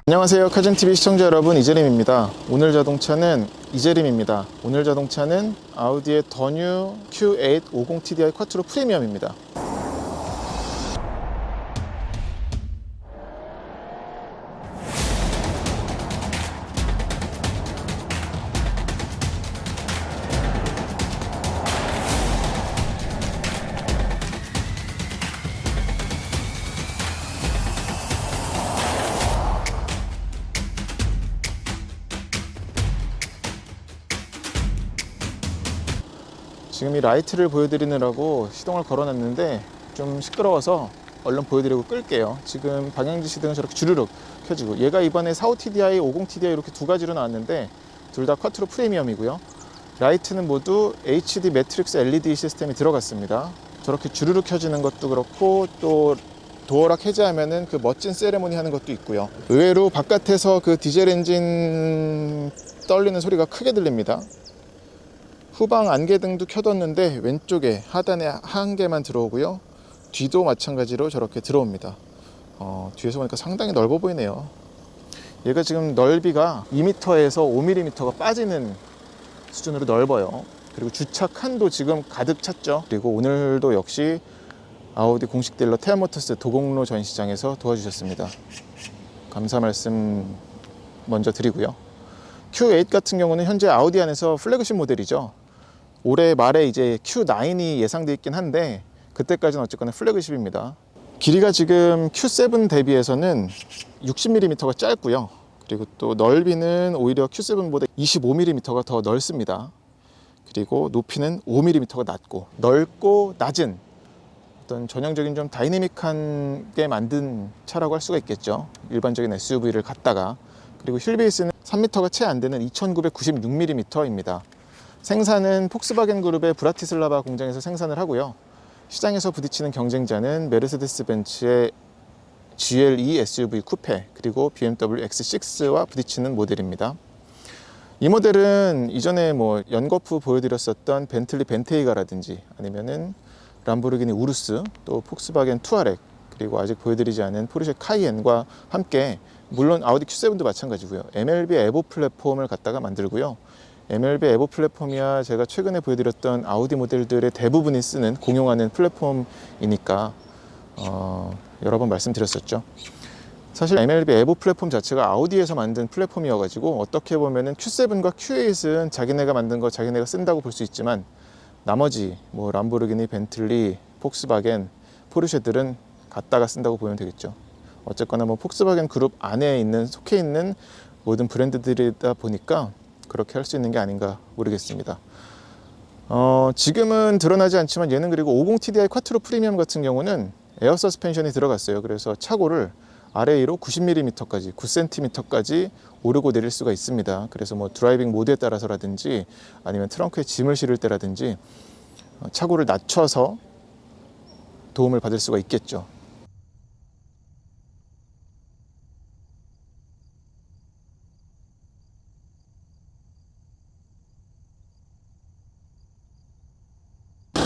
안녕하세요, 카젠TV 시청자 여러분, 이재림입니다. 오늘 자동차는 이재림입니다. 오늘 자동차는 아우디의 더뉴 Q8 50TDI 쿼트로 프리미엄입니다. 지금 이 라이트를 보여드리느라고 시동을 걸어놨는데 좀 시끄러워서 얼른 보여드리고 끌게요. 지금 방향지시등은 저렇게 주르륵 켜지고, 얘가 이번에 45TDI, 50TDI 이렇게 두 가지로 나왔는데 둘 다 쿼트로 프리미엄이고요. 라이트는 모두 HD 매트릭스 LED 시스템이 들어갔습니다. 저렇게 주르륵 켜지는 것도 그렇고, 또 도어락 해제하면은 그 멋진 세레모니 하는 것도 있고요. 의외로 바깥에서 그 디젤 엔진 떨리는 소리가 크게 들립니다. 후방 안개등도 켜뒀는데 왼쪽에 하단에 한 개만 들어오고요. 뒤도 마찬가지로 저렇게 들어옵니다. 뒤에서 보니까 상당히 넓어 보이네요. 얘가 지금 넓이가 2m에서 5mm가 빠지는 수준으로 넓어요. 그리고 주차 칸도 지금 가득 찼죠. 그리고 오늘도 역시 아우디 공식 딜러 테아모터스 도곡로 전시장에서 도와주셨습니다. 감사 말씀 먼저 드리고요. Q8 같은 경우는 현재 아우디 안에서 플래그십 모델이죠. 올해 말에 이제 Q9이 예상돼 있긴 한데 그때까지는 어쨌거나 플래그십입니다. 길이가 지금 Q7 대비해서는 60mm가 짧고요. 그리고 또 넓이는 오히려 Q7보다 25mm가 더 넓습니다. 그리고 높이는 5mm가 낮고, 넓고 낮은 어떤 전형적인 좀 다이내믹하게 만든 차라고 할 수가 있겠죠. 일반적인 SUV를 갖다가. 그리고 휠베이스는 3m가 채 안 되는 2996mm입니다. 생산은 폭스바겐 그룹의 브라티슬라바 공장에서 생산을 하고요. 시장에서 부딪히는 경쟁자는 메르세데스 벤츠의 GLE SUV 쿠페, 그리고 BMW X6와 부딪히는 모델입니다. 이 모델은 이전에 연거푸 보여드렸었던 벤틀리 벤테이가라든지 아니면은 람보르기니 우루스, 또 폭스바겐 투아렉, 그리고 아직 보여드리지 않은 포르쉐 카이엔과 함께, 물론 아우디 Q7도 마찬가지고요, MLB 에보 플랫폼을 갖다가 만들고요. MLB 에보 플랫폼이야 제가 최근에 보여드렸던 아우디 모델들의 대부분이 쓰는 공용하는 플랫폼이니까 여러 번 말씀드렸었죠. 사실 MLB 에보 플랫폼 자체가 아우디에서 만든 플랫폼이어가지고 어떻게 보면은 Q7과 Q8은 자기네가 만든 거 자기네가 쓴다고 볼 수 있지만, 나머지 람보르기니, 벤틀리, 폭스바겐, 포르쉐들은 갖다가 쓴다고 보면 되겠죠. 어쨌거나 폭스바겐 그룹 안에 속해 있는 모든 브랜드들이다 보니까 그렇게 할 수 있는 게 아닌가 모르겠습니다. 지금은 드러나지 않지만 얘는, 그리고 50TDI 쿼트로 프리미엄 같은 경우는 에어 서스펜션이 들어갔어요. 그래서 차고를 아래 위로 90mm까지, 9cm까지 오르고 내릴 수가 있습니다. 그래서 드라이빙 모드에 따라서라든지 아니면 트렁크에 짐을 실을 때라든지 차고를 낮춰서 도움을 받을 수가 있겠죠.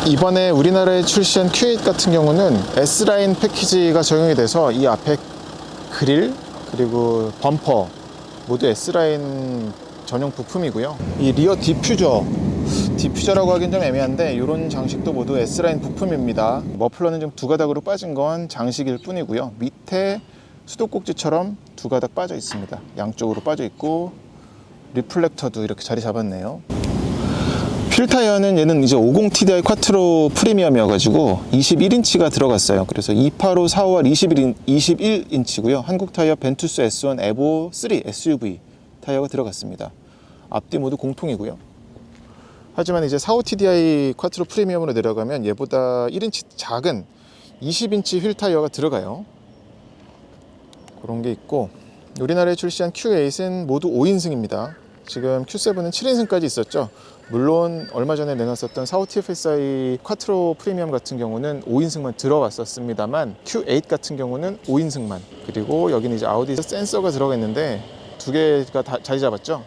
이번에 우리나라에 출시한 Q8 같은 경우는 S라인 패키지가 적용이 돼서 이 앞에 그릴, 그리고 범퍼 모두 S라인 전용 부품이고요. 이 리어 디퓨저라고 하긴 좀 애매한데, 이런 장식도 모두 S라인 부품입니다. 머플러는 좀 두 가닥으로 빠진 건 장식일 뿐이고요. 밑에 수도꼭지처럼 두 가닥 빠져 있습니다. 양쪽으로 빠져 있고, 리플렉터도 이렇게 자리 잡았네요. 휠 타이어는 얘는 이제 50TDI 쿼트로 프리미엄이어가지고 21인치가 들어갔어요. 그래서 285, 456, 21인치고요. 한국 타이어 벤투스 S1 에보 3 SUV 타이어가 들어갔습니다. 앞뒤 모두 공통이고요. 하지만 이제 45TDI 쿼트로 프리미엄으로 내려가면 얘보다 1인치 작은 20인치 휠 타이어가 들어가요. 그런 게 있고, 우리나라에 출시한 Q8은 모두 5인승입니다. 지금 Q7은 7인승까지 있었죠. 물론 얼마 전에 내놨었던 45TFSI 쿼트로 프리미엄 같은 경우는 5인승만 들어왔었습니다만, Q8 같은 경우는 5인승만. 그리고 여기는 이제 아우디 센서가 들어가 있는데 두 개가 다 자리 잡았죠.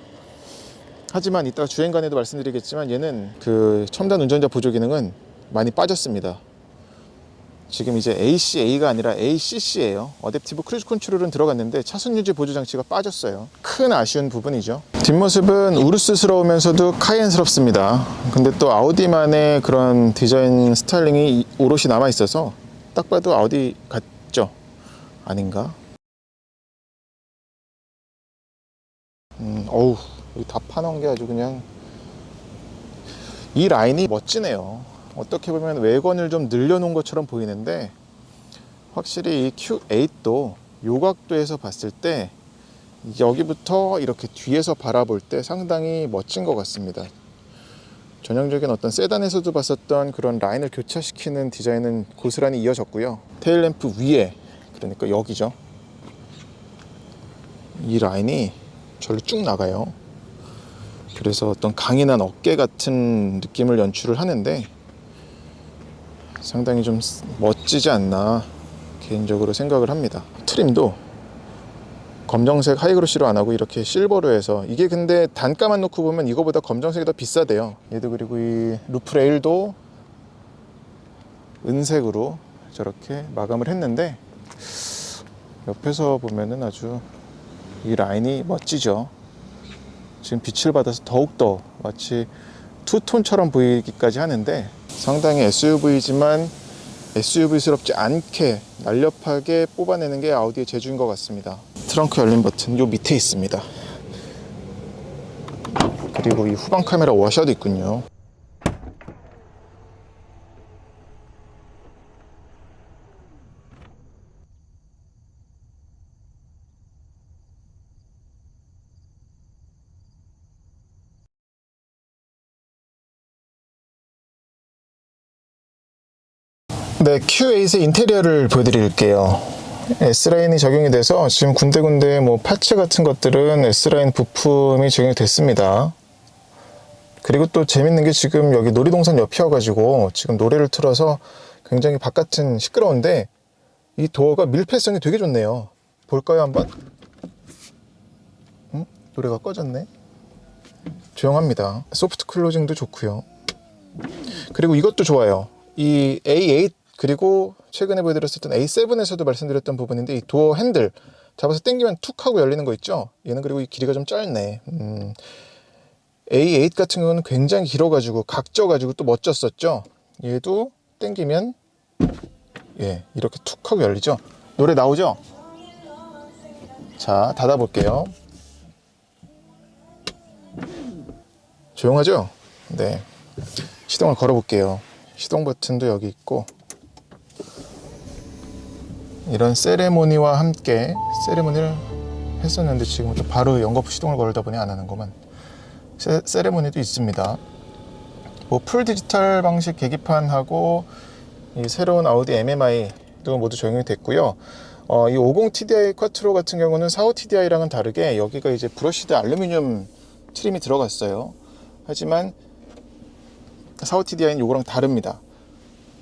하지만 이따가 주행간에도 말씀드리겠지만 얘는 그 첨단 운전자 보조 기능은 많이 빠졌습니다. 지금 이제 ACA가 아니라 ACC예요. 어댑티브 크루즈 컨트롤은 들어갔는데 차선 유지 보조 장치가 빠졌어요. 큰 아쉬운 부분이죠. 뒷모습은 우르스스러우면서도 카이엔스럽습니다. 근데 또 아우디만의 그런 디자인 스타일링이 오롯이 남아 있어서 딱 봐도 아우디 같죠? 아닌가? 어우, 다 파놓은 게 아주 그냥, 이 라인이 멋지네요. 어떻게 보면 외관을 좀 늘려놓은 것처럼 보이는데 확실히 이 Q8도 요 각도에서 봤을 때 여기부터 이렇게 뒤에서 바라볼 때 상당히 멋진 것 같습니다. 전형적인 어떤 세단에서도 봤었던 그런 라인을 교차시키는 디자인은 고스란히 이어졌고요. 테일램프 위에, 그러니까 여기죠, 이 라인이 절로 쭉 나가요. 그래서 어떤 강인한 어깨 같은 느낌을 연출을 하는데 상당히 좀 멋지지 않나 개인적으로 생각을 합니다. 트림도 검정색 하이그로시로 안 하고 이렇게 실버로 해서, 이게 근데 단가만 놓고 보면 이거보다 검정색이 더 비싸대요. 얘도. 그리고 이 루프 레일도 은색으로 저렇게 마감을 했는데 옆에서 보면은 아주 이 라인이 멋지죠. 지금 빛을 받아서 더욱더 마치 투톤처럼 보이기까지 하는데 상당히 SUV지만 SUV스럽지 않게 날렵하게 뽑아내는 게 아우디의 재주인 것 같습니다. 트렁크 열림 버튼 요 밑에 있습니다. 그리고 이 후방 카메라 워셔도 있군요. 네, Q8의 인테리어를 보여드릴게요. S라인이 적용이 돼서 지금 군데군데 뭐 파츠 같은 것들은 S라인 부품이 적용이 됐습니다. 그리고 또 재밌는 게 지금 여기 놀이동산 옆이어가지고 지금 노래를 틀어서 굉장히 바깥은 시끄러운데 이 도어가 밀폐성이 되게 좋네요. 볼까요, 한번? 노래가 꺼졌네. 조용합니다. 소프트 클로징도 좋고요. 그리고 이것도 좋아요. 이 A8 그리고 최근에 보여드렸었던 A7에서도 말씀드렸던 부분인데 이 도어 핸들 잡아서 당기면 툭 하고 열리는 거 있죠? 얘는 그리고 이 길이가 좀 짧네. A8 같은 경우는 굉장히 길어가지고 각져가지고 또 멋졌었죠? 얘도 당기면 예, 이렇게 툭 하고 열리죠? 노래 나오죠? 자, 닫아볼게요. 조용하죠? 네. 시동을 걸어볼게요. 시동 버튼도 여기 있고, 이런 세레모니와 함께 세레모니를 했었는데 지금부터 바로 연거푸 시동을 걸다 보니 안 하는구만. 세레모니도 있습니다. 뭐 풀 디지털 방식 계기판하고 이 새로운 아우디 MMI도 모두 적용이 됐고요. 이 50TDI 쿼트로 같은 경우는 45TDI랑은 다르게 여기가 이제 브러시드 알루미늄 트림이 들어갔어요. 하지만 45TDI는 이거랑 다릅니다.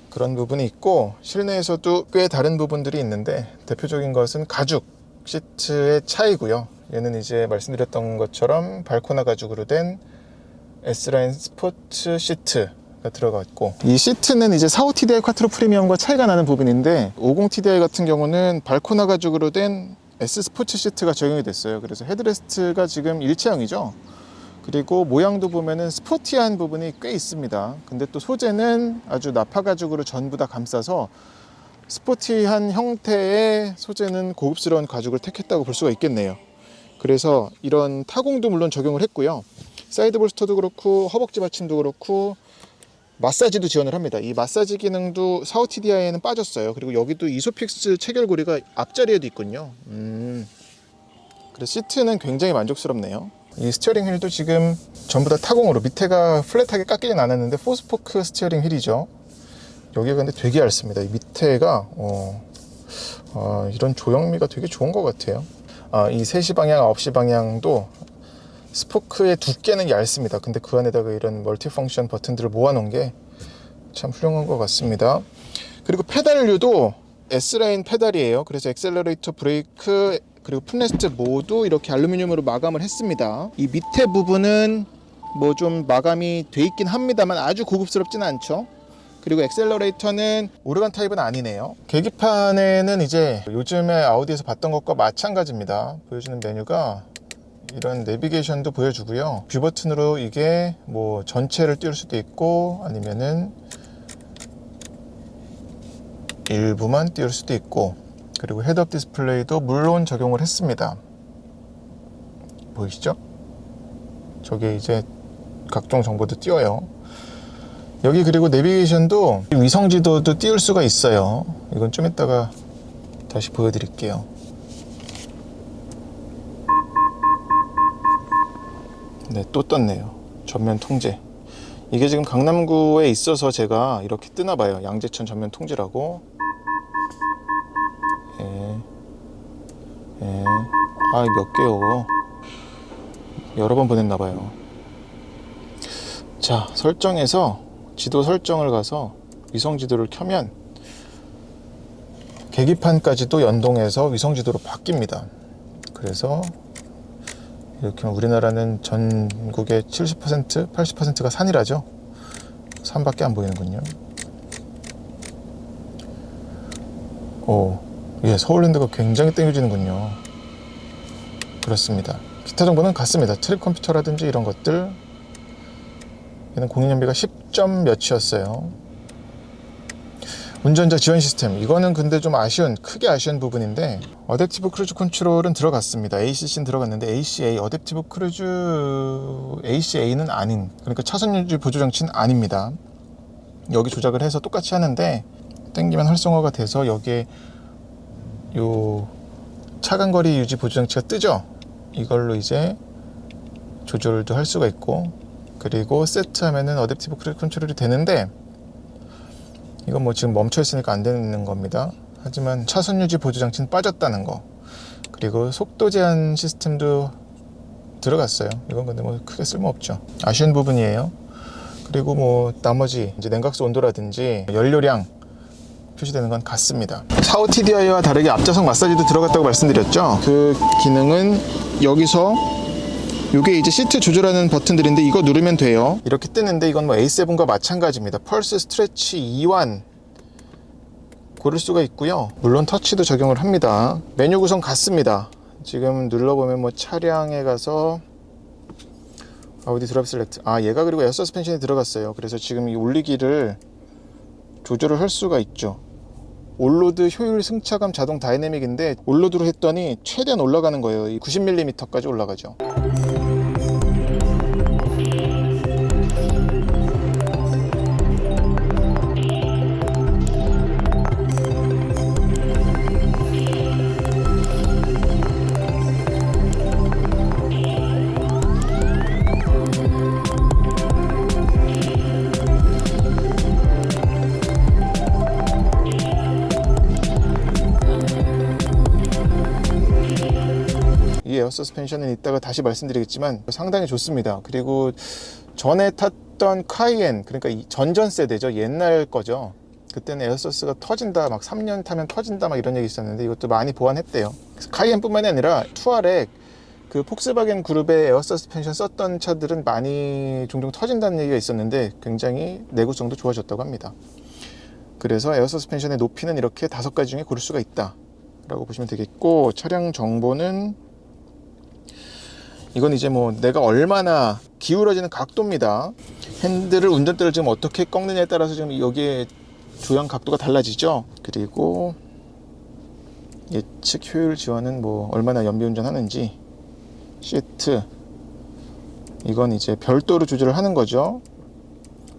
그런 부분이 있고 실내에서도 꽤 다른 부분들이 있는데 대표적인 것은 가죽 시트의 차이고요. 얘는 이제 말씀드렸던 것처럼 발코나 가죽으로 된 S라인 스포츠 시트가 들어갔고, 이 시트는 이제 45TDI 쿼트로 프리미엄과 차이가 나는 부분인데 50TDI 같은 경우는 발코나 가죽으로 된 S 스포츠 시트가 적용이 됐어요. 그래서 헤드레스트가 지금 일체형이죠. 그리고 모양도 보면은 스포티한 부분이 꽤 있습니다. 근데 또 소재는 아주 나파 가죽으로 전부 다 감싸서 스포티한 형태의 소재는 고급스러운 가죽을 택했다고 볼 수가 있겠네요. 그래서 이런 타공도 물론 적용을 했고요. 사이드 볼스터도 그렇고 허벅지 받침도 그렇고 마사지도 지원을 합니다. 이 마사지 기능도 45TDI에는 빠졌어요. 그리고 여기도 이소픽스 체결고리가 앞자리에도 있군요. 그래서 시트는 굉장히 만족스럽네요. 이 스티어링 휠도 지금 전부 다 타공으로, 밑에가 플랫하게 깎이진 않았는데 포스포크 스티어링 휠이죠. 여기가 근데 되게 얇습니다. 이 밑에가 이런 조형미가 되게 좋은 것 같아요. 이 3시 방향, 9시 방향도 스포크의 두께는 얇습니다. 근데 그 안에다가 이런 멀티펑션 버튼들을 모아놓은 게 참 훌륭한 것 같습니다. 그리고 페달류도 S라인 페달이에요. 그래서 액셀러레이터, 브레이크, 그리고 풋레스트 모두 이렇게 알루미늄으로 마감을 했습니다. 이 밑에 부분은 뭐 좀 마감이 돼 있긴 합니다만 아주 고급스럽지는 않죠. 그리고 엑셀러레이터는 오르간 타입은 아니네요. 계기판에는 이제 요즘에 아우디에서 봤던 것과 마찬가지입니다. 보여주는 메뉴가 이런 내비게이션도 보여주고요. 뷰 버튼으로 이게 뭐 전체를 띄울 수도 있고 아니면은 일부만 띄울 수도 있고, 그리고 헤드업 디스플레이도 물론 적용을 했습니다. 보이시죠? 저게 이제 각종 정보도 띄워요. 여기 그리고 내비게이션도 위성 지도도 띄울 수가 있어요. 이건 좀 이따가 다시 보여드릴게요. 네, 또 떴네요. 전면 통제. 이게 지금 강남구에 있어서 제가 이렇게 뜨나 봐요. 양재천 전면 통제라고. 아, 몇 개요. 여러 번 보냈나 봐요. 자, 설정에서 지도 설정을 가서 위성 지도를 켜면 계기판까지도 연동해서 위성 지도로 바뀝니다. 그래서 이렇게 우리나라는 전국의 70%, 80%가 산이라죠. 산밖에 안 보이는군요. 예, 서울랜드가 굉장히 땡겨지는군요. 그렇습니다. 기타 정보는 같습니다. 트립 컴퓨터라든지 이런 것들. 얘는 공인연비가 10점 몇이었어요. 운전자 지원 시스템, 이거는 근데 좀 크게 아쉬운 부분인데, 어댑티브 크루즈 컨트롤은 들어갔습니다. ACC는 들어갔는데 ACA, 어댑티브 크루즈 ACA는 아닌, 그러니까 차선 유지 보조 장치는 아닙니다. 여기 조작을 해서 똑같이 하는데 땡기면 활성화가 돼서 여기에 요 차간거리 유지 보조 장치가 뜨죠. 이걸로 이제 조절도 할 수가 있고, 그리고 세트하면은 어댑티브 크루즈 컨트롤이 되는데, 이건 뭐 지금 멈춰 있으니까 안 되는 겁니다. 하지만 차선 유지 보조 장치는 빠졌다는 거, 그리고 속도 제한 시스템도 들어갔어요. 이건 근데 뭐 크게 쓸모 없죠. 아쉬운 부분이에요. 그리고 뭐 나머지 이제 냉각수 온도라든지 연료량 표시되는 건 같습니다. 45 TDI와 다르게 앞좌석 마사지도 들어갔다고 말씀드렸죠. 그 기능은 여기서, 이게 이제 시트 조절하는 버튼들인데 이거 누르면 돼요. 이렇게 뜨는데 이건 뭐 A7과 마찬가지입니다. 펄스 스트레치 2완 고를 수가 있고요. 물론 터치도 적용을 합니다. 메뉴 구성 같습니다. 지금 눌러보면 뭐 차량에 가서 아우디 드라이브 셀렉트, 얘가 그리고 에어 서스펜션이 들어갔어요. 그래서 지금 이 올리기를 조절을 할 수가 있죠. 올로드 효율 승차감 자동 다이내믹인데 올로드로 했더니 최대한 올라가는 거예요. 90mm까지 올라가죠. 이 에어 서스펜션은 이따가 다시 말씀드리겠지만 상당히 좋습니다. 그리고 전에 탔던 카이엔, 그러니까 전전 세대죠. 옛날 거죠. 그때는 에어서스가 터진다, 막 3년 타면 터진다, 막 이런 얘기 있었는데 이것도 많이 보완했대요. 카이엔뿐만이 아니라 투아렉, 그 폭스바겐 그룹의 에어 서스펜션 썼던 차들은 많이 종종 터진다는 얘기가 있었는데 굉장히 내구성도 좋아졌다고 합니다. 그래서 에어 서스펜션의 높이는 이렇게 5가지 중에 고를 수가 있다 라고 보시면 되겠고, 차량 정보는 이건 이제 뭐 내가 얼마나 기울어지는 각도입니다. 핸들을, 운전대를 지금 어떻게 꺾느냐에 따라서 지금 여기에 조향 각도가 달라지죠. 그리고 예측 효율 지원은 뭐 얼마나 연비운전 하는지, 시트, 이건 이제 별도로 조절을 하는 거죠.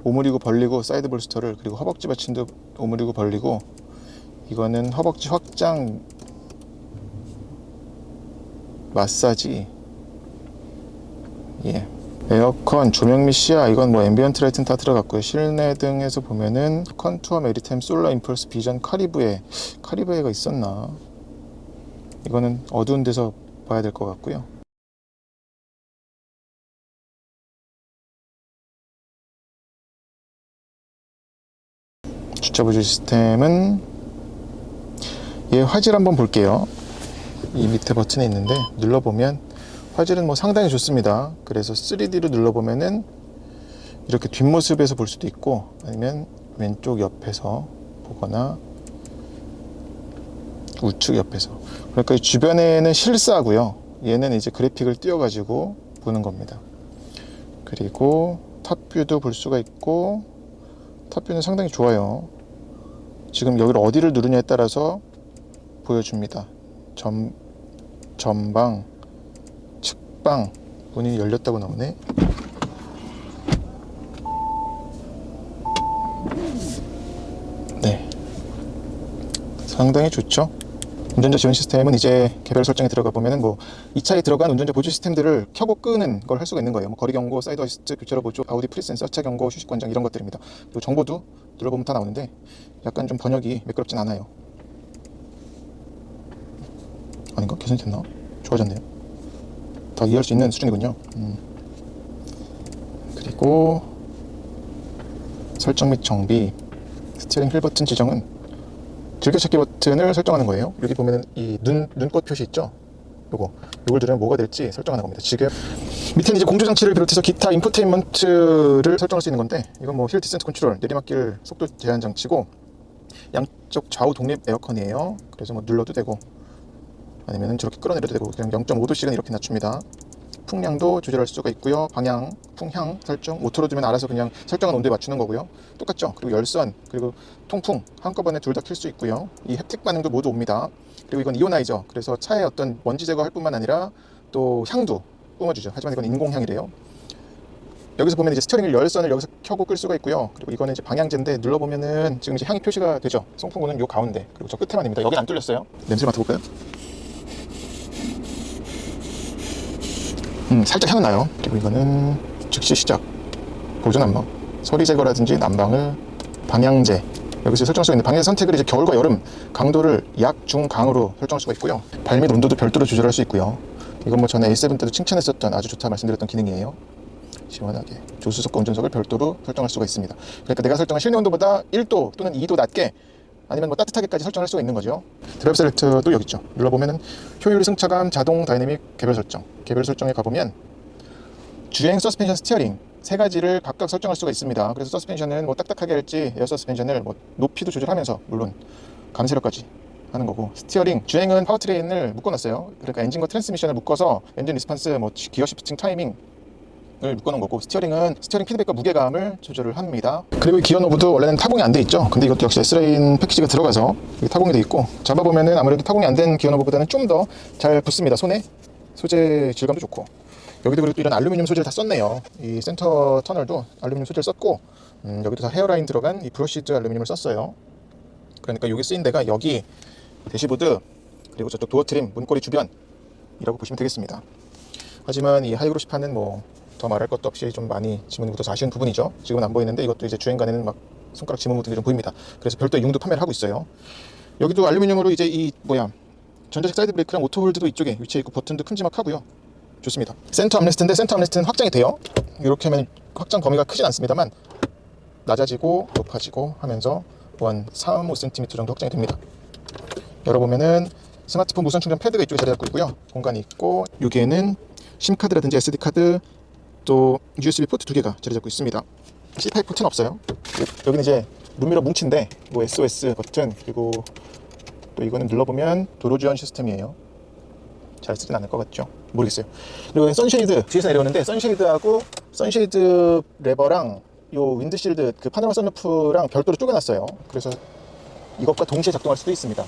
오므리고 벌리고, 사이드 볼스터를, 그리고 허벅지 받침도 오므리고 벌리고, 이거는 허벅지 확장 마사지, 예. 에어컨, 조명 및 시야, 이건 뭐 앰비언트 라이트는 다 들어갔고요. 실내 등에서 보면은 컨투어, 메리타임, 솔라, 임펄스, 비전, 카리브에가 있었나? 이거는 어두운 데서 봐야 될 것 같고요. 주차 보조 시스템은 얘 화질 한번 볼게요. 이 밑에 버튼에 있는데 눌러보면 화질은 뭐 상당히 좋습니다. 그래서 3D로 눌러보면은 이렇게 뒷모습에서 볼 수도 있고, 아니면 왼쪽 옆에서 보거나 우측 옆에서. 그러니까 이 주변에는 실사고요. 얘는 이제 그래픽을 띄워가지고 보는 겁니다. 그리고 탑뷰도 볼 수가 있고, 탑뷰는 상당히 좋아요. 지금 여기를 어디를 누르냐에 따라서 보여줍니다. 전방, 측방, 문이 열렸다고 나오네. 네, 상당히 좋죠. 운전자 지원 시스템은 이제 개별 설정에 들어가 보면은 뭐 이 차에 들어간 운전자 보조 시스템들을 켜고 끄는 걸 할 수가 있는 거예요. 뭐 거리 경고, 사이드 어시스트, 교차로 보조, 아우디 프리센서, 차 경고, 휴식 권장 이런 것들입니다. 그리고 정보도 눌러보면 다 나오는데 약간 좀 번역이 매끄럽진 않아요. 아닌가? 개선됐나? 좋아졌네요. 다 이해할 수 있는 수준이군요. 그리고 설정 및 정비, 스티어링 휠 버튼 지정은 즐겨찾기 버튼을 설정하는 거예요. 여기 보면은 이 눈꽃 표시 있죠? 요걸 누르면 뭐가 될지 설정하는 겁니다. 지금 밑에는 이제 공조장치를 비롯해서 기타 인포테인먼트를 설정할 수 있는 건데, 이건 뭐 힐 디센트 컨트롤, 내리막길 속도 제한 장치고, 양쪽 좌우 독립 에어컨이에요. 그래서 뭐 눌러도 되고 아니면은 저렇게 끌어내려도 되고, 그냥 0.5도씩은 이렇게 낮춥니다. 풍량도 조절할 수가 있고요. 방향, 풍향 설정, 오토로 두면 알아서 그냥 설정한 온도에 맞추는 거고요. 똑같죠? 그리고 열선, 그리고 통풍 한꺼번에 둘 다 켤 수 있고요. 이 햅틱 반응도 모두 옵니다. 그리고 이건 이오나이저, 그래서 차에 어떤 먼지 제거할 뿐만 아니라 또 향도 뿜어주죠. 하지만 이건 인공향이래요. 여기서 보면 이제 스티어링 열선을 여기서 켜고 끌 수가 있고요. 그리고 이거는 이제 방향제인데 눌러보면은 지금 이제 향이 표시가 되죠. 송풍구는 요 가운데, 그리고 저 끝에만입니다. 여긴 안 뚫렸어요. 냄새 맡아볼까요? 살짝 향은 나요. 그리고 이거는 즉시 시작, 보조 난방, 소리 제거라든지 난방을, 방향제, 여기서 설정할 수 있는 방향 선택을 이제 겨울과 여름 강도를 약, 중, 강으로 설정할 수가 있고요. 발밑 온도도 별도로 조절할 수 있고요. 이건 뭐 전에 A7 때도 칭찬했었던 아주 좋다 말씀드렸던 기능이에요. 시원하게 조수석과 운전석을 별도로 설정할 수가 있습니다. 그러니까 내가 설정한 실내 온도보다 1도 또는 2도 낮게, 아니면 뭐 따뜻하게까지 설정할 수가 있는 거죠. 드라이브 셀렉트도 여기 있죠. 눌러보면은 효율, 승차감, 자동, 다이내믹, 개별 설정. 개별 설정에 가보면 주행, 서스펜션, 스티어링 세 가지를 각각 설정할 수가 있습니다. 그래서 서스펜션은 뭐 딱딱하게 할지, 에어 서스펜션을 뭐 높이도 조절하면서 물론 감세력까지 하는 거고, 스티어링, 주행은 파워트레인을 묶어놨어요. 그러니까 엔진과 트랜스미션을 묶어서 엔진 리스판스, 뭐 기어 시프팅, 타이밍 을 묶어놓은 거고, 스티어링은 스티어링 피드백과 무게감을 조절을 합니다. 그리고 이 기어 노브도 원래는 타공이 안 돼 있죠. 근데 이것도 역시 S라인 패키지가 들어가서 타공이 돼 있고, 잡아보면은 아무래도 타공이 안 된 기어 노브보다는 좀 더 잘 붙습니다. 손에 소재 질감도 좋고, 여기도 그리고 또 이런 알루미늄 소재를 다 썼네요. 이 센터 터널도 알루미늄 소재를 썼고, 여기도 다 헤어라인 들어간 이 브러시드 알루미늄을 썼어요. 그러니까 여기 쓰인 데가 여기 대시보드, 그리고 저쪽 도어 트림, 문고리 주변이라고 보시면 되겠습니다. 하지만 이 하이그로시판은 뭐 더 말할 것도 없이 좀 많이 지문이 묻어서 아쉬운 부분이죠. 지금은 안 보이는데 이것도 이제 주행간에는 막 손가락 지문 묻은 게 좀 보입니다. 그래서 별도의 융도 판매를 하고 있어요. 여기도 알루미늄으로 이제 이 전자식 사이드 브레이크랑 오토홀드도 이쪽에 위치해 있고, 버튼도 큼지막하고요. 좋습니다. 센터 암레스트인데 센터 암레스트는 확장이 돼요. 이렇게 하면 확장 범위가 크진 않습니다만 낮아지고 높아지고 하면서 한 3, 5cm 정도 확장이 됩니다. 열어보면은 스마트폰 무선 충전 패드가 이쪽에 자리 잡고 있고요. 공간이 있고, 여기에는 심카드라든지 SD카드, 또 USB 포트 2개가 자리 잡고 있습니다. C 타입 포트는 없어요. 여기는 이제 룸미러 뭉치인데 뭐 SOS 버튼, 그리고 또 이거는 눌러보면 도로 지원 시스템이에요. 잘 쓰진 않을 것 같죠? 모르겠어요. 그리고 선쉐이드 뒤에서 내려오는데, 선쉐이드하고 선쉐이드 레버랑 요 윈드실드 그 파노라마 선루프랑 별도로 쪼개놨어요. 그래서 이것과 동시에 작동할 수도 있습니다.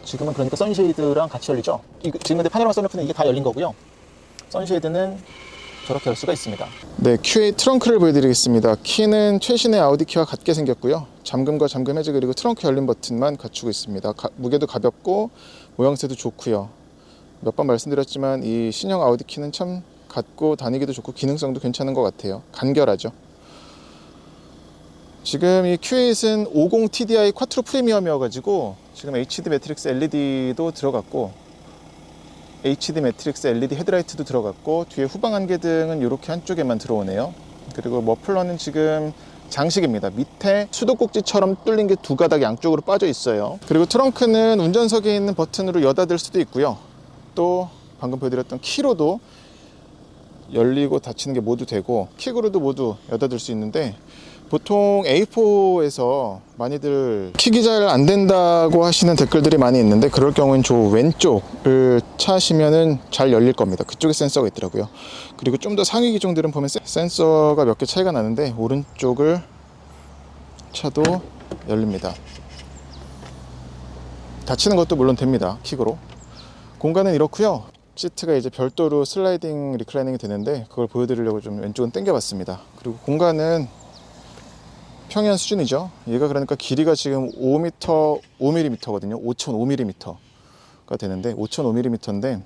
지금은 그러니까 선쉐이드랑 같이 열리죠. 지금 근데 파노라마 선루프는 이게 다 열린 거고요. 선쉐이드는 저렇게 열 수가 있습니다. 네, QA 트렁크를 보여드리겠습니다. 키는 최신의 아우디 키와 같게 생겼고요. 잠금과 잠금 해제, 그리고 트렁크 열림 버튼만 갖추고 있습니다. 무게도 가볍고 모양새도 좋고요. 몇 번 말씀드렸지만 이 신형 아우디 키는 참 갖고 다니기도 좋고 기능성도 괜찮은 것 같아요. 간결하죠. 지금 이 Q8은 50 TDI 쿼트로 프리미엄이어가지고 지금 HD 매트릭스 LED도 들어갔고, HD 매트릭스 LED 헤드라이트도 들어갔고, 뒤에 후방 안개등은 이렇게 한쪽에만 들어오네요. 그리고 머플러는 지금 장식입니다. 밑에 수도꼭지처럼 뚫린 게 두 가닥 양쪽으로 빠져 있어요. 그리고 트렁크는 운전석에 있는 버튼으로 여닫을 수도 있고요. 또 방금 보여드렸던 키로도 열리고 닫히는 게 모두 되고, 킥으로도 모두 여닫을 수 있는데, 보통 A4에서 많이들 킥이 잘 안 된다고 하시는 댓글들이 많이 있는데, 그럴 경우는 저 왼쪽을 차시면은 잘 열릴 겁니다. 그쪽에 센서가 있더라고요. 그리고 좀 더 상위 기종들은 보면 센서가 몇 개 차이가 나는데, 오른쪽을 차도 열립니다. 닫히는 것도 물론 됩니다, 킥으로. 공간은 이렇고요. 시트가 이제 별도로 슬라이딩 리클라이닝이 되는데, 그걸 보여드리려고 좀 왼쪽은 당겨봤습니다. 그리고 공간은 평이한 수준이죠. 얘가 그러니까 길이가 지금 5mm거든요. 5,500mm가 되는데, 5,500mm인데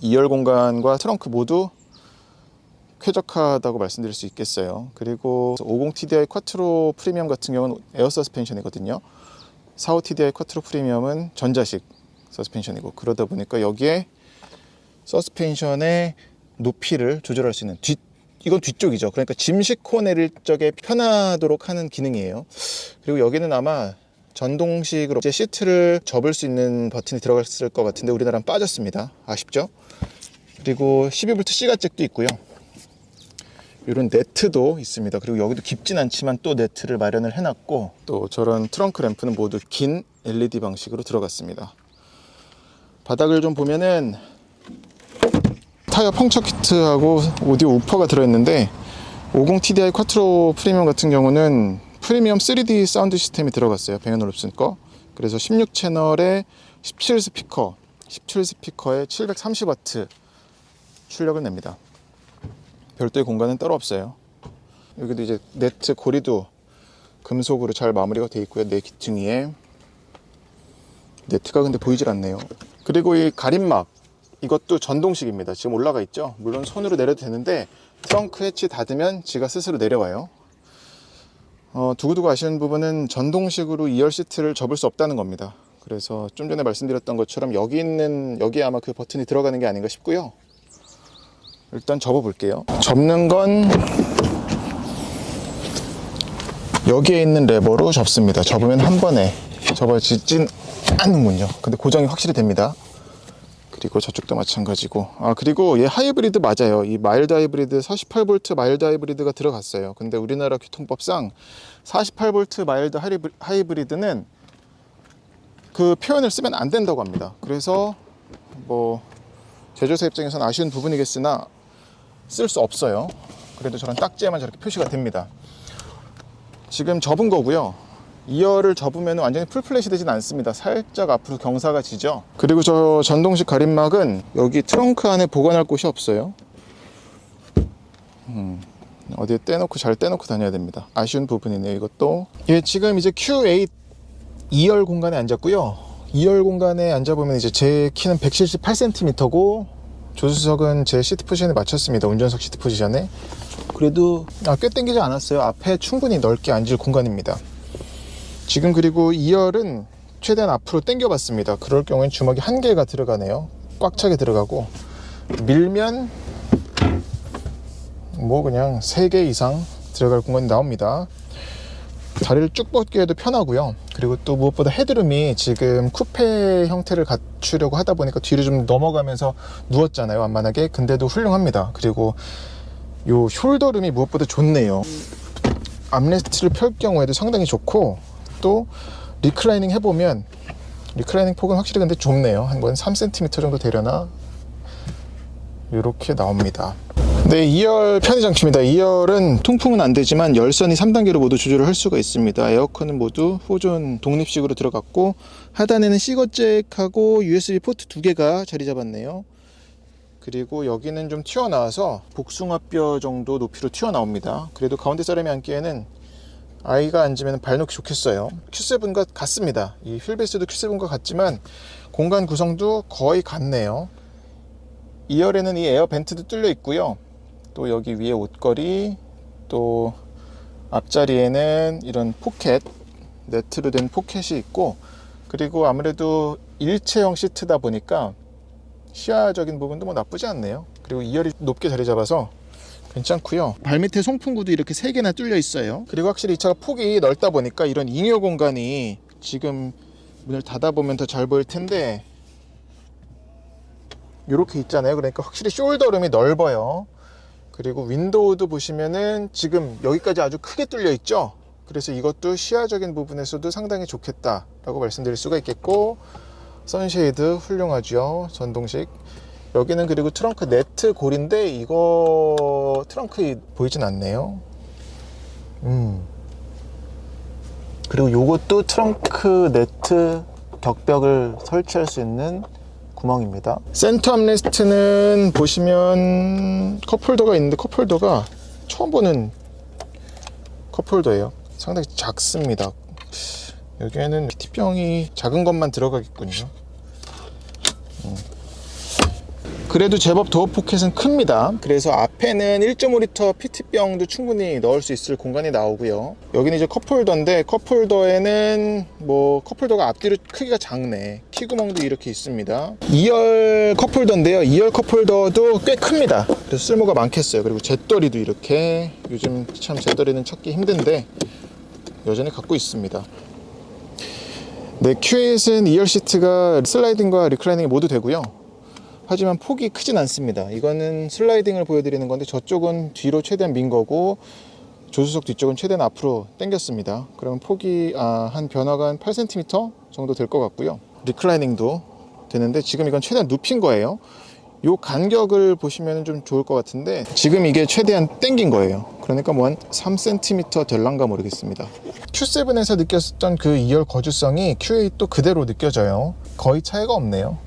2열 공간과 트렁크 모두 쾌적하다고 말씀드릴 수 있겠어요. 그리고 50TDI 쿼트로 프리미엄 같은 경우는 에어 서스펜션이거든요. 45TDI 쿼트로 프리미엄은 전자식 서스펜션이고, 그러다 보니까 여기에 서스펜션의 높이를 조절할 수 있는 이건 뒤쪽이죠. 그러니까 짐 싣고 내릴 적에 편하도록 하는 기능이에요. 그리고 여기는 아마 전동식으로 이제 시트를 접을 수 있는 버튼이 들어갔을 것 같은데, 우리나라는 빠졌습니다. 아쉽죠? 그리고 12V C가 잭도 있고요. 이런 네트도 있습니다. 그리고 여기도 깊진 않지만 또 네트를 마련을 해놨고, 또 저런 트렁크 램프는 모두 긴 LED 방식으로 들어갔습니다. 바닥을 좀 보면은 타이어 펑처 키트하고 오디오 우퍼가 들어있는데, 50TDI 쿼트로 프리미엄 같은 경우는 프리미엄 3D 사운드 시스템이 들어갔어요. 뱅 앤 올ufsen 거. 그래서 16채널에 17스피커에 730W 출력을 냅니다. 별도의 공간은 따로 없어요. 여기도 이제 네트 고리도 금속으로 잘 마무리가 되어 있고요. 내 귀퉁이에 네트가 근데 보이질 않네요. 그리고 이 가림막, 이것도 전동식입니다. 지금 올라가 있죠. 물론 손으로 내려도 되는데, 트렁크 해치 닫으면 지가 스스로 내려와요. 두고두고 아쉬운 부분은 전동식으로 2열 시트를 접을 수 없다는 겁니다. 그래서 좀 전에 말씀드렸던 것처럼 여기에 아마 그 버튼이 들어가는 게 아닌가 싶고요. 일단 접어 볼게요. 접는 건 여기에 있는 레버로 접습니다. 접으면 한 번에 접어지진 않는군요. 근데 고정이 확실히 됩니다. 그리고 저쪽도 마찬가지고, 그리고 얘 하이브리드 맞아요. 이 마일드 하이브리드 48V 마일드 하이브리드가 들어갔어요. 근데 우리나라 교통법상 48V 마일드 하이브리드는 그 표현을 쓰면 안 된다고 합니다. 그래서 뭐 제조사 입장에서는 아쉬운 부분이겠으나 쓸 수 없어요. 그래도 저런 딱지에만 저렇게 표시가 됩니다. 지금 접은 거고요. 2열을 접으면 완전히 풀플랫이 되진 않습니다. 살짝 앞으로 경사가 지죠. 그리고 저 전동식 가림막은 여기 트렁크 안에 보관할 곳이 없어요. 어디에 잘 떼놓고 다녀야 됩니다. 아쉬운 부분이네요, 이것도. 예, 지금 이제 Q8 2열 공간에 앉았고요. 2열 공간에 앉아보면 이제 제 키는 178cm고, 조수석은 제 시트 포지션에 맞췄습니다. 운전석 시트 포지션에. 그래도 꽤 당기지 않았어요. 앞에 충분히 넓게 앉을 공간입니다. 지금 그리고 2열은 최대한 앞으로 당겨 봤습니다. 그럴 경우엔 주먹이 1개가 들어가네요. 꽉 차게 들어가고, 밀면 뭐 그냥 3개 이상 들어갈 공간이 나옵니다. 다리를 쭉 뻗게 해도 편하고요. 그리고 또 무엇보다 헤드룸이 지금 쿠페 형태를 갖추려고 하다 보니까 뒤로 좀 넘어가면서 누웠잖아요, 완만하게. 근데도 훌륭합니다. 그리고 요 숄더룸이 무엇보다 좋네요. 암레스트를 펼 경우에도 상당히 좋고, 또 리클라이닝 해보면 리클라이닝 폭은 확실히 근데 좁네요. 한 번 3cm 정도 되려나 이렇게 나옵니다. 네, 2열 편의 장치입니다. 2열은 통풍은 안 되지만 열선이 3단계로 모두 조절을 할 수가 있습니다. 에어컨은 모두 호존 독립식으로 들어갔고, 하단에는 시거잭하고 USB 포트 2개가 자리 잡았네요. 그리고 여기는 좀 튀어나와서 복숭아뼈 정도 높이로 튀어나옵니다. 그래도 가운데 사람이 앉기에는 아이가 앉으면 발 놓기 좋겠어요. Q7과 같습니다. 이 휠베이스도 Q7과 같지만 공간 구성도 거의 같네요. 2열에는 이 에어 벤트도 뚫려 있고요. 또 여기 위에 옷걸이, 또 앞자리에는 이런 포켓, 네트로 된 포켓이 있고, 그리고 아무래도 일체형 시트다 보니까 시야적인 부분도 뭐 나쁘지 않네요. 그리고 2열이 높게 자리 잡아서 괜찮고요. 발밑에 송풍구도 이렇게 3개나 뚫려 있어요. 그리고 확실히 이 차가 폭이 넓다 보니까 이런 잉여 공간이, 지금 문을 닫아보면 더 잘 보일 텐데 이렇게 있잖아요. 그러니까 확실히 숄더룸이 넓어요. 그리고 윈도우도 보시면은 지금 여기까지 아주 크게 뚫려 있죠. 그래서 이것도 시야적인 부분에서도 상당히 좋겠다라고 말씀드릴 수가 있겠고, 선쉐이드 훌륭하죠. 전동식. 여기는 그리고 트렁크 네트 골인데 이거 트렁크 보이진 않네요. 그리고 요것도 트렁크 네트 격벽을 설치할 수 있는 구멍입니다. 센터 암레스트는 보시면 컵홀더가 있는데 컵홀더가 처음 보는 컵홀더예요. 상당히 작습니다. 여기에는 PT병이 작은 것만 들어가겠군요. 그래도 제법 도어 포켓은 큽니다. 그래서 앞에는 1.5L PT병도 충분히 넣을 수 있을 공간이 나오고요. 여기는 이제 컵홀더인데 컵홀더에는 뭐 컵홀더가 앞뒤로 크기가 작네. 키구멍도 이렇게 있습니다. 2열 컵홀더인데요. 2열 컵홀더도 꽤 큽니다. 그래서 쓸모가 많겠어요. 그리고 잿더리도 이렇게, 요즘 참 잿더리는 찾기 힘든데 여전히 갖고 있습니다. 네, Q8은 2열 시트가 슬라이딩과 리클라이닝이 모두 되고요. 하지만 폭이 크진 않습니다. 이거는 슬라이딩을 보여드리는 건데 저쪽은 뒤로 최대한 민 거고 조수석 뒤쪽은 최대한 앞으로 당겼습니다. 그러면 폭이 한 변화가 한 8cm 정도 될 것 같고요. 리클라이닝도 되는데 지금 이건 최대한 눕힌 거예요. 요 간격을 보시면 좀 좋을 것 같은데 지금 이게 최대한 당긴 거예요. 그러니까 뭐 한 3cm 될란가 모르겠습니다. Q7에서 느꼈던 그 2열 거주성이 Q8도 그대로 느껴져요. 거의 차이가 없네요.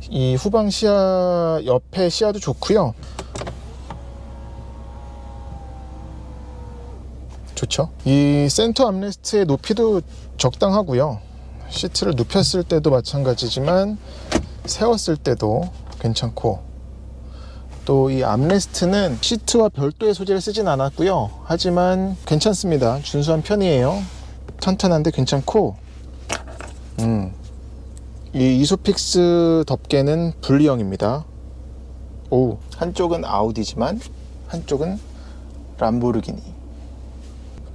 이 후방 시야, 옆에 시야도 좋고요. 좋죠. 이 센터 암레스트의 높이도 적당하고요. 시트를 눕혔을 때도 마찬가지지만 세웠을 때도 괜찮고, 또 이 암레스트는 시트와 별도의 소재를 쓰진 않았고요. 하지만 괜찮습니다. 준수한 편이에요. 탄탄한데 괜찮고, 이 이소픽스 덮개는 분리형입니다. 오, 한쪽은 아우디지만 한쪽은 람보르기니.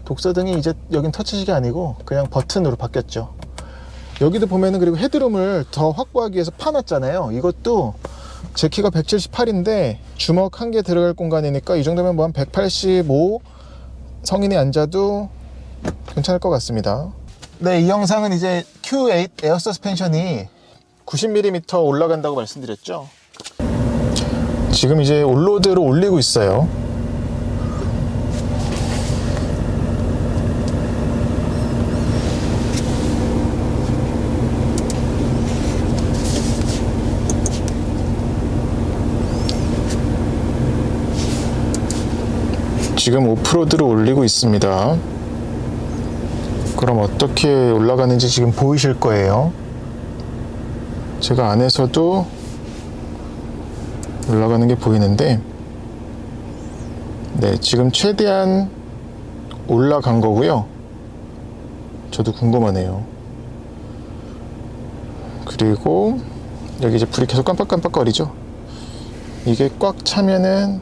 독서등이 이제 여긴 터치식이 아니고 그냥 버튼으로 바뀌었죠. 여기도 보면은 그리고 헤드룸을 더 확보하기 위해서 파놨잖아요. 이것도 제 키가 178인데 주먹 한 개 들어갈 공간이니까 이 정도면 뭐 한 185 성인이 앉아도 괜찮을 것 같습니다. 네, 이 영상은 이제 Q8 에어 서스펜션이 90mm 올라간다고 말씀드렸죠. 지금 이제 올로드로 올리고 있어요. 지금 오프로드로 올리고 있습니다. 그럼 어떻게 올라가는지 지금 보이실 거예요. 제가 안에서도 올라가는 게 보이는데, 네, 지금 최대한 올라간 거고요. 저도 궁금하네요. 그리고 여기 이제 불이 계속 깜빡깜빡거리죠. 이게 꽉 차면은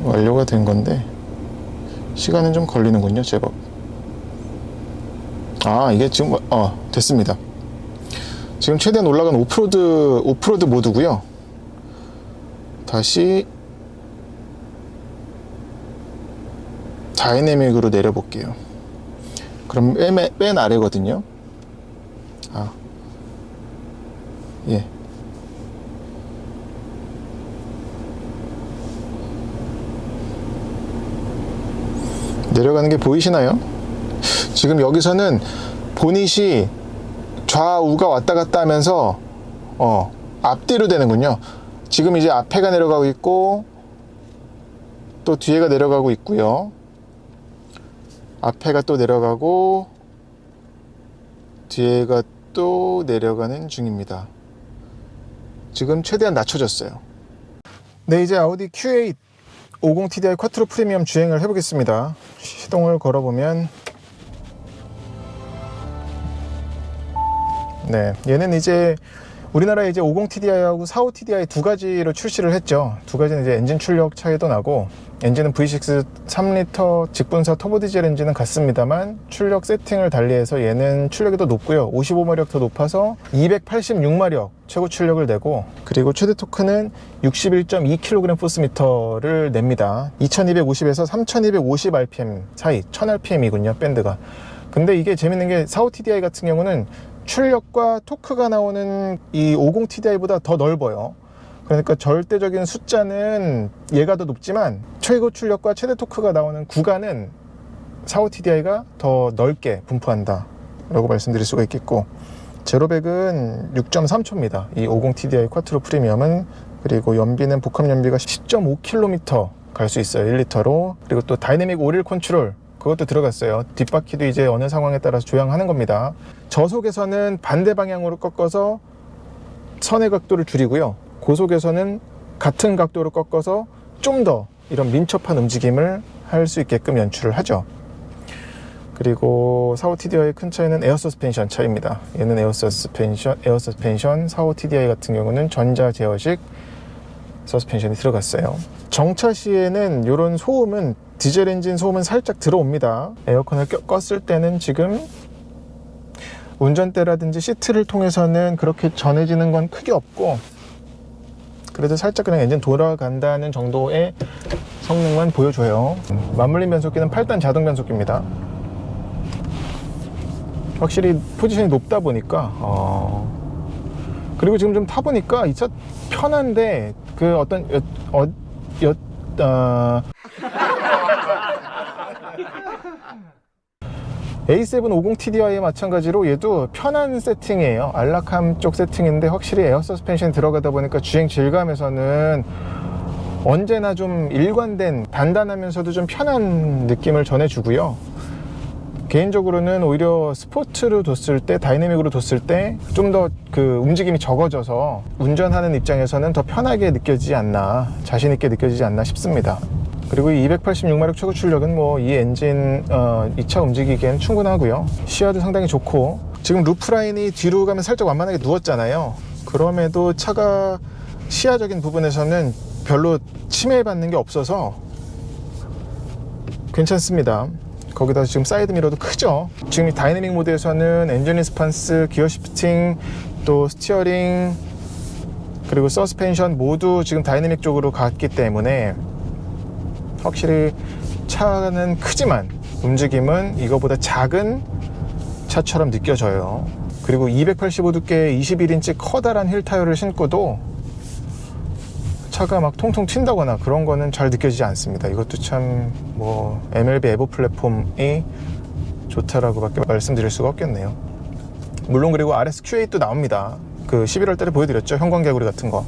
완료가 된 건데 시간은 좀 걸리는군요. 제법. 이게 지금 됐습니다. 지금 최대한 올라간 오프로드 모드고요. 다시 다이내믹으로 내려볼게요. 그럼 맨 아래거든요. 예. 내려가는 게 보이시나요? 지금 여기서는 보닛이 좌우가 왔다 갔다 하면서 앞뒤로 되는군요. 지금 이제 앞에가 내려가고 있고 또 뒤에가 내려가고 있고요. 앞에가 또 내려가고 뒤에가 또 내려가는 중입니다. 지금 최대한 낮춰졌어요. 네, 이제 아우디 Q8 50TDI 쿼트로 프리미엄 주행을 해보겠습니다. 시동을 걸어보면, 네, 얘는 이제 우리나라에 이제 50TDI하고 45TDI 두 가지로 출시를 했죠. 두 가지는 이제 엔진 출력 차이도 나고, 엔진은 V6 3리터 직분사 터보 디젤 엔진은 같습니다만 출력 세팅을 달리해서 얘는 출력이 더 높고요. 55마력 더 높아서 286마력 최고 출력을 내고, 그리고 최대 토크는 61.2kg 포스미터를 냅니다. 2250에서 3250rpm 사이, 1000rpm이군요, 밴드가. 근데 이게 재밌는 게 45TDI 같은 경우는 출력과 토크가 나오는 이 50TDI보다 더 넓어요. 그러니까 절대적인 숫자는 얘가 더 높지만 최고 출력과 최대 토크가 나오는 구간은 45TDI가 더 넓게 분포한다 라고 말씀드릴 수가 있겠고, 제로백은 6.3초입니다 이 50TDI 쿼트로 프리미엄은. 그리고 연비는 복합 연비가 10.5km 갈 수 있어요, 1리터로. 그리고 또 다이내믹 오릴 컨트롤, 그것도 들어갔어요. 뒷바퀴도 이제 어느 상황에 따라서 조향하는 겁니다. 저속에서는 반대 방향으로 꺾어서 선의 각도를 줄이고요, 고속에서는 같은 각도로 꺾어서 좀 더 이런 민첩한 움직임을 할 수 있게끔 연출을 하죠. 그리고 45TDI의 큰 차이는 에어 서스펜션 차이입니다. 얘는 에어 서스펜션, 45TDI 같은 경우는 전자 제어식 서스펜션이 들어갔어요. 정차 시에는 이런 소음은, 디젤 엔진 소음은 살짝 들어옵니다. 에어컨을 껐을 때는 지금 운전대라든지 시트를 통해서는 그렇게 전해지는 건 크게 없고, 그래도 살짝 그냥 엔진 돌아간다는 정도의 성능만 보여줘요. 맞물림 변속기는 8단 자동 변속기입니다. 확실히 포지션이 높다 보니까 그리고 지금 좀 타보니까 이 차 편한데 그 어떤 A7 50TDI에 마찬가지로 얘도 편한 세팅이에요. 안락함 쪽 세팅인데 확실히 에어 서스펜션이 들어가다 보니까 주행 질감에서는 언제나 좀 일관된, 단단하면서도 좀 편한 느낌을 전해주고요. 개인적으로는 오히려 스포츠로 뒀을 때, 다이내믹으로 뒀을 때 좀 더 그 움직임이 적어져서 운전하는 입장에서는 더 편하게 느껴지지 않나, 자신 있게 느껴지지 않나 싶습니다. 그리고 이 286마력 최고 출력은 뭐 이 엔진 이 차 움직이기엔 충분하고요. 시야도 상당히 좋고, 지금 루프라인이 뒤로 가면 살짝 완만하게 누웠잖아요. 그럼에도 차가 시야적인 부분에서는 별로 침해받는 게 없어서 괜찮습니다. 거기다 지금 사이드 미러도 크죠. 지금 이 다이내믹 모드에서는 엔진 리스판스, 기어 시프팅, 또 스티어링, 그리고 서스펜션 모두 지금 다이내믹 쪽으로 갔기 때문에 확실히 차는 크지만 움직임은 이거보다 작은 차처럼 느껴져요. 그리고 285두께의 21인치 커다란 휠 타이어를 신고도 차가 막 통통 튄다거나 그런 거는 잘 느껴지지 않습니다. 이것도 참 뭐 MLB 에보 플랫폼이 좋다라고 밖에 말씀드릴 수가 없겠네요. 물론 그리고 RSQ8도 나옵니다. 그 11월 달에 보여드렸죠, 형광개구리 같은 거.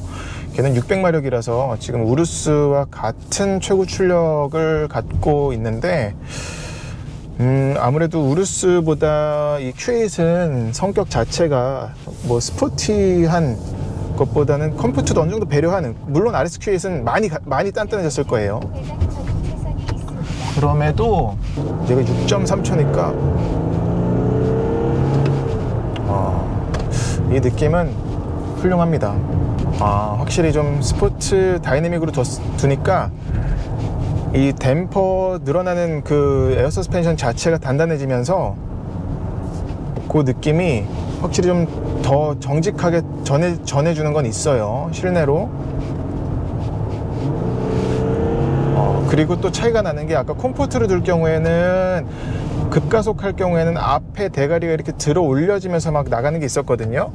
걔는 600마력이라서 지금 우루스와 같은 최고 출력을 갖고 있는데 아무래도 우루스보다 이 Q8은 성격 자체가 뭐 스포티한 것보다는 컴포트도 어느 정도 배려하는, 물론 RSQ8은 많이 단단해졌을 거예요. 그럼에도 얘가 6.3초니까 이 느낌은 훌륭합니다. 확실히 좀 스포츠 다이내믹으로 두니까 이 댐퍼 늘어나는 그 에어 서스펜션 자체가 단단해지면서 그 느낌이 확실히 좀 더 정직하게 전해주는 건 있어요, 실내로. 그리고 또 차이가 나는 게, 아까 콤포트를 둘 경우에는, 급가속할 경우에는 앞에 대가리가 이렇게 들어 올려지면서 막 나가는 게 있었거든요.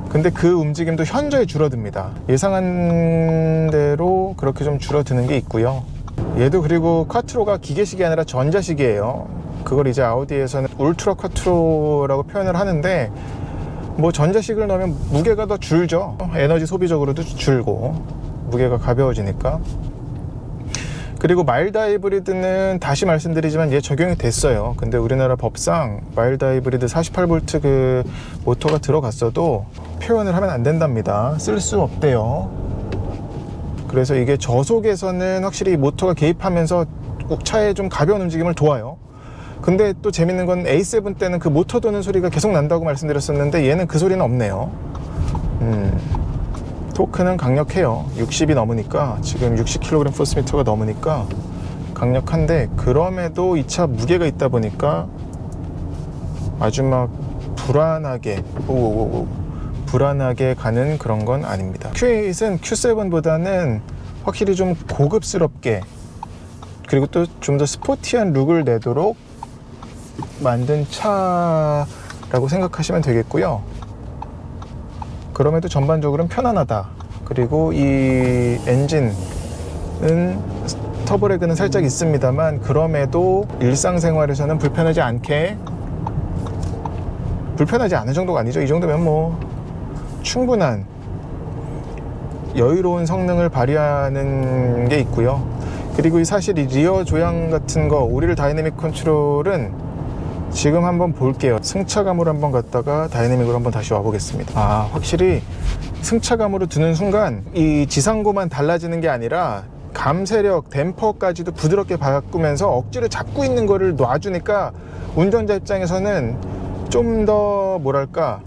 근데 그 움직임도 현저히 줄어듭니다. 예상한 대로 그렇게 좀 줄어드는 게 있고요. 얘도 그리고 쿼트로가 기계식이 아니라 전자식이에요. 그걸 이제 아우디에서는 울트라 쿼트로라고 표현을 하는데, 뭐 전자식을 넣으면 무게가 더 줄죠. 에너지 소비적으로도 줄고 무게가 가벼워지니까. 그리고 마일드 하이브리드는 다시 말씀드리지만 얘 적용이 됐어요. 근데 우리나라 법상 마일드 하이브리드 48V 그 모터가 들어갔어도 표현을 하면 안 된답니다. 쓸 수 없대요. 그래서 이게 저속에서는 확실히 모터가 개입하면서 차에 좀 가벼운 움직임을 도와요. 근데 또 재밌는 건 A7 때는 그 모터 도는 소리가 계속 난다고 말씀드렸었는데 얘는 그 소리는 없네요. 토크는 강력해요. 60이 넘으니까, 지금 60kg 포스미터가 넘으니까 강력한데, 그럼에도 이 차 무게가 있다 보니까 아주 막 불안하게 불안하게 가는 그런 건 아닙니다. Q8은 Q7보다는 확실히 좀 고급스럽게, 그리고 또 좀 더 스포티한 룩을 내도록 만든 차라고 생각하시면 되겠고요. 그럼에도 전반적으로는 편안하다. 그리고 이 엔진은 터보레그는 살짝 있습니다만, 그럼에도 일상생활에서는 불편하지 않은 정도가 아니죠. 이 정도면 뭐 충분한 여유로운 성능을 발휘하는 게 있고요. 그리고 사실 이 리어 조향 같은 거, 오리를 다이내믹 컨트롤은 지금 한번 볼게요. 승차감으로 한번 갔다가 다이내믹으로 한번 다시 와보겠습니다. 확실히 승차감으로 두는 순간 이 지상고만 달라지는 게 아니라 감세력, 댐퍼까지도 부드럽게 바꾸면서 억지로 잡고 있는 거를 놔주니까 운전자 입장에서는 좀 더 뭐랄까,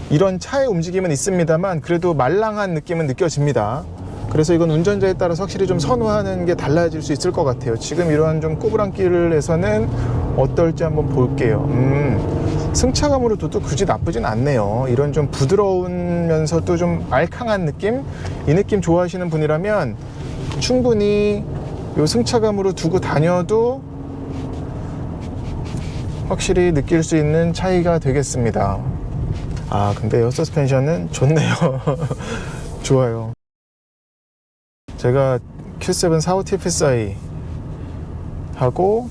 이런 차의 움직임은 있습니다만 그래도 말랑한 느낌은 느껴집니다. 그래서 이건 운전자에 따라서 확실히 좀 선호하는 게 달라질 수 있을 것 같아요. 지금 이러한 좀 꼬부랑길에서는 어떨지 한번 볼게요. 승차감으로 둬도 굳이 나쁘진 않네요. 이런 좀 부드러우면서도 좀 알캉한 느낌? 이 느낌 좋아하시는 분이라면 충분히 이 승차감으로 두고 다녀도 확실히 느낄 수 있는 차이가 되겠습니다. 근데 에어 서스펜션은 좋네요. 좋아요. 제가 Q7 45TFSI 하고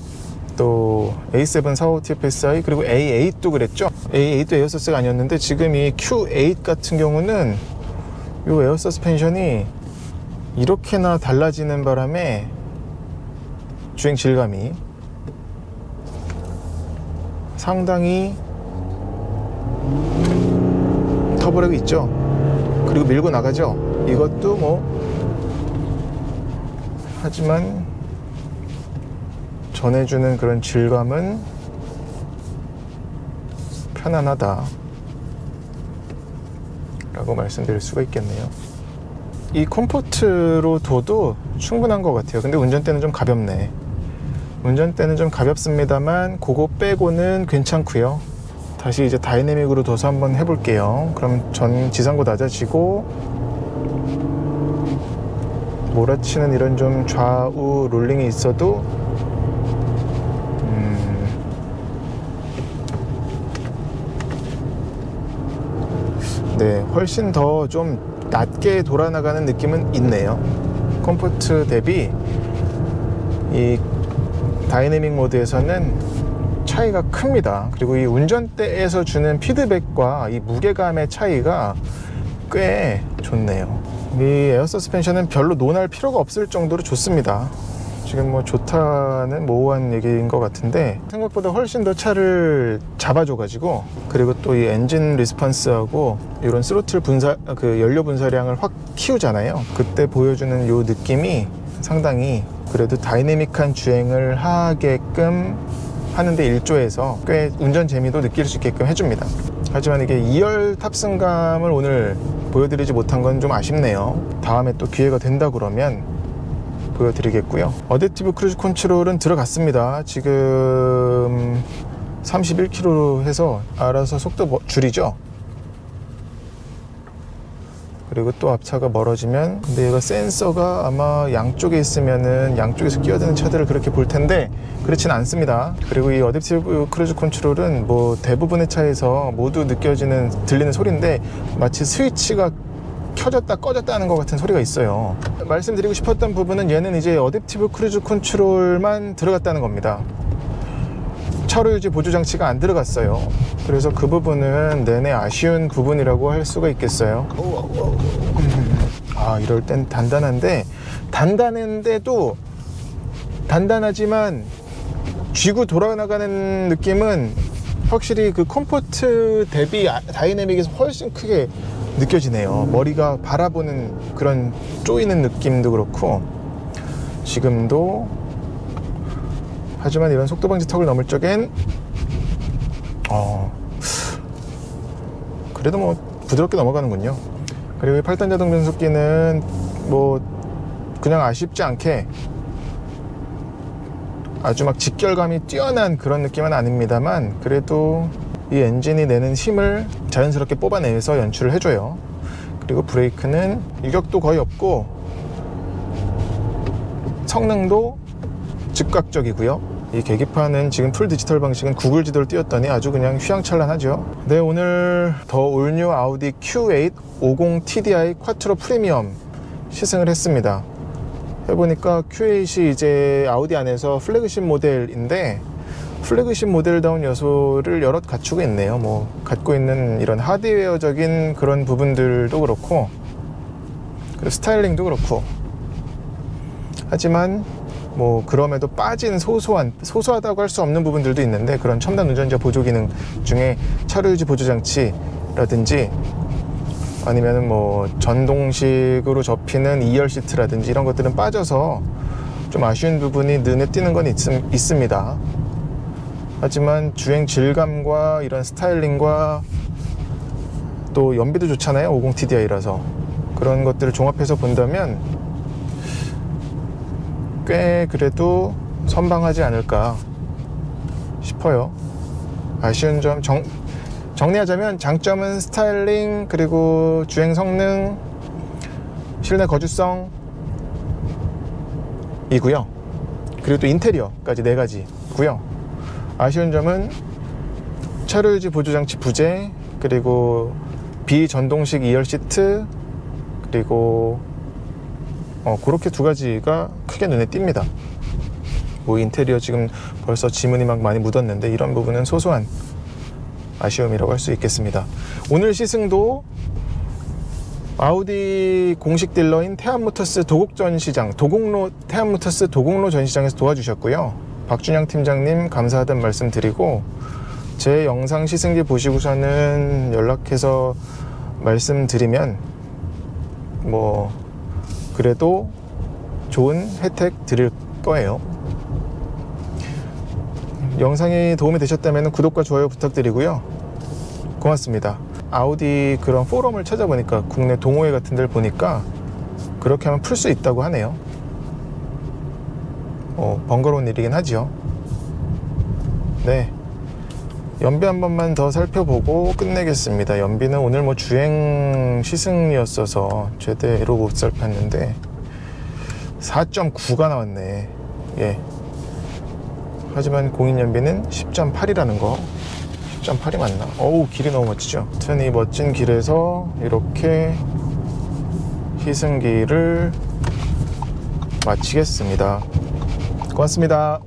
또 A7 45TFSI 그리고 A8도 그랬죠. A8도 에어 서스가 아니었는데, 지금 이 Q8 같은 경우는 이 에어 서스펜션이 이렇게나 달라지는 바람에 주행 질감이 상당히 터보렉이 있죠. 그리고 밀고 나가죠. 이것도 뭐 하지만 전해주는 그런 질감은 편안하다 라고 말씀드릴 수가 있겠네요. 이 컴포트로 둬도 충분한 것 같아요. 근데 운전대는 좀 가볍네. 운전대는 좀 가볍습니다만 그거 빼고는 괜찮고요. 다시 이제 다이내믹으로 둬서 한번 해볼게요. 그럼 전 지상고 낮아지고 몰아치는 이런 좀 좌우 롤링이 있어도 네, 훨씬 더 좀 낮게 돌아나가는 느낌은 있네요. 컴포트 대비 이 다이내믹 모드에서는 차이가 큽니다. 그리고 이 운전대에서 주는 피드백과 이 무게감의 차이가 꽤 좋네요. 이 에어 서스펜션은 별로 논할 필요가 없을 정도로 좋습니다. 지금 뭐 좋다는 모호한 얘기인 것 같은데 생각보다 훨씬 더 차를 잡아줘가지고, 그리고 또 이 엔진 리스폰스하고 이런 스로틀 분사, 연료 분사량을 확 키우잖아요. 그때 보여주는 요 느낌이 상당히 그래도 다이내믹한 주행을 하게끔 하는데 일조해서 꽤 운전 재미도 느낄 수 있게끔 해줍니다. 하지만 이게 2열 탑승감을 오늘 보여드리지 못한 건 좀 아쉽네요. 다음에 또 기회가 된다 그러면 보여드리겠고요. 어댑티브 크루즈 컨트롤은 들어갔습니다. 지금 31km로 해서 알아서 속도 줄이죠. 그리고 또 앞차가 멀어지면, 근데 얘가 센서가 아마 양쪽에 있으면은 양쪽에서 끼어드는 차들을 그렇게 볼 텐데 그렇진 않습니다. 그리고 이 어댑티브 크루즈 컨트롤은 뭐 대부분의 차에서 모두 들리는 소리인데 마치 스위치가 켜졌다 꺼졌다 하는 것 같은 소리가 있어요. 말씀드리고 싶었던 부분은 얘는 이제 어댑티브 크루즈 컨트롤만 들어갔다는 겁니다. 차로 유지 보조 장치가 안 들어갔어요. 그래서 그 부분은 내내 아쉬운 부분이라고 할 수가 있겠어요. 이럴 땐 단단한데도 단단하지만 쥐고 돌아나가는 느낌은 확실히 그 컴포트 대비 다이내믹에서 훨씬 크게 느껴지네요. 머리가 바라보는 그런 쪼이는 느낌도 그렇고, 지금도. 하지만 이런 속도 방지 턱을 넘을 적엔 그래도 뭐 부드럽게 넘어가는군요. 그리고 이 8단 자동 변속기는 뭐 그냥 아쉽지 않게 아주 막 직결감이 뛰어난 그런 느낌은 아닙니다만, 그래도 이 엔진이 내는 힘을 자연스럽게 뽑아내서 연출을 해줘요. 그리고 브레이크는 유격도 거의 없고 성능도 즉각적이고요. 이 계기판은 지금 풀 디지털 방식은 구글 지도를 띄웠더니 아주 그냥 휘황찬란하죠. 네, 오늘 더 올뉴 아우디 Q8 50 TDI 쿼트로 프리미엄 시승을 했습니다. 해보니까 Q8이 이제 아우디 안에서 플래그십 모델인데, 플래그십 모델다운 요소를 여럿 갖추고 있네요. 뭐 갖고 있는 이런 하드웨어적인 그런 부분들도 그렇고, 그리고 스타일링도 그렇고. 하지만 뭐 그럼에도 빠진 소소하다고 할 수 없는 부분들도 있는데, 그런 첨단 운전자 보조 기능 중에 차로 유지 보조 장치라든지, 아니면은 뭐 전동식으로 접히는 2열 시트라든지 이런 것들은 빠져서 좀 아쉬운 부분이 눈에 띄는 건 있습니다. 하지만 주행 질감과 이런 스타일링과 또 연비도 좋잖아요. 50 TDI라서. 그런 것들을 종합해서 본다면 꽤 그래도 선방하지 않을까 싶어요. 아쉬운 점, 정리하자면 장점은 스타일링, 그리고 주행 성능, 실내 거주성이고요. 그리고 또 인테리어까지 4가지고요. 아쉬운 점은 차로 유지 보조 장치 부재, 그리고 비전동식 2열 시트, 그리고 그렇게 2가지가 크게 눈에 띕니다. 뭐 인테리어 지금 벌써 지문이 막 많이 묻었는데, 이런 부분은 소소한 아쉬움이라고 할 수 있겠습니다. 오늘 시승도 아우디 공식 딜러인 태안모터스 태안모터스 도곡로 전시장에서 도와주셨고요. 박준영 팀장님 감사하다는 말씀 드리고, 제 영상 시승기 보시고서는 연락해서 말씀드리면 뭐 그래도 좋은 혜택 드릴 거예요. 영상이 도움이 되셨다면 구독과 좋아요 부탁드리고요. 고맙습니다. 아우디 그런 포럼을 찾아보니까, 국내 동호회 같은 데를 보니까 그렇게 하면 풀 수 있다고 하네요. 번거로운 일이긴 하지요. 네, 연비 한 번만 더 살펴보고 끝내겠습니다. 연비는 오늘 뭐 주행 시승이었어서 제대로 못 살폈는데 4.9가 나왔네. 예. 하지만 공인 연비는 10.8이라는 거. 10.8이 맞나? 어우, 길이 너무 멋지죠. 아무튼 이 멋진 길에서 이렇게 시승기를 마치겠습니다. 고맙습니다.